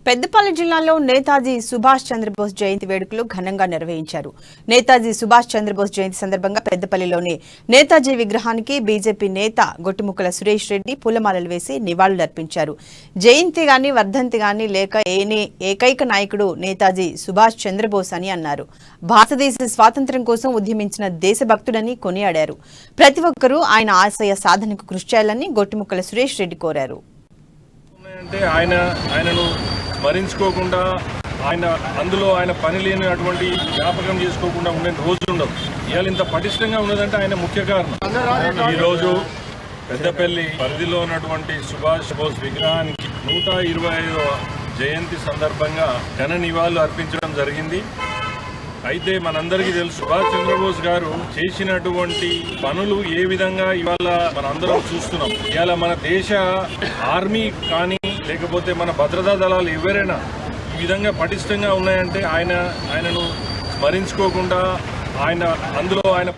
పెద్దపల్లి జిల్లాలో నేతాజీ సుభాష్ చంద్రబోస్ జయంతి వేడుకలు ఘనంగా నిర్వహించారు. నేతాజీ సుభాష్ చంద్రబోస్ జయంతి సందర్భంగా పెద్దపల్లిలోని నేతాజీ విగ్రహానికి బీజేపీ నేత గొట్టిముక్కల సురేష్ రెడ్డి పూలమాలలు వేసి నివాళులర్పించారు. జయంతి గాని వర్ధంతి గాని లేక ఏకైక నాయకుడు నేతాజీ సుభాష్ చంద్రబోస్ అని అన్నారు. భారతదేశ స్వాతంత్ర్యం కోసం ఉద్యమించిన దేశభక్తుడని కొనియాడారు. ప్రతి ఒక్కరూ ఆయన ఆశయ సాధనకు కృషి చేయాలని గొట్టిముక్కల సురేష్ రెడ్డి కోరారు. ఆయనను స్మరించుకోకుండా అందులో ఆయన పని లేనటువంటి జ్ఞాపకం చేసుకోకుండా ఉండే రోజు ఉండదు. ఇవాళ ఇంత పటిష్టంగా ఉన్నదంటే ఆయన ముఖ్య కారణం. ఈరోజు పెద్దపల్లి పరిధిలో ఉన్నటువంటి సుభాష్ బోస్ విగ్రహానికి 125వ జయంతి సందర్భంగా ఘన నివాళులు అర్పించడం జరిగింది. అయితే మనందరికీ తెలుసు సుభాష్ చంద్రబోస్ గారు చేసినటువంటి పనులు ఏ విధంగా ఇవాళ మనందరం చూస్తున్నాం. ఇవాళ మన దేశ ఆర్మీ కానీ లేకపోతే మన భద్రతా దళాలు ఎవరైనా ఈ విధంగా పటిష్టంగా ఉన్నాయంటే ఆయనను స్మరించుకోకుండా అందులో ఆయన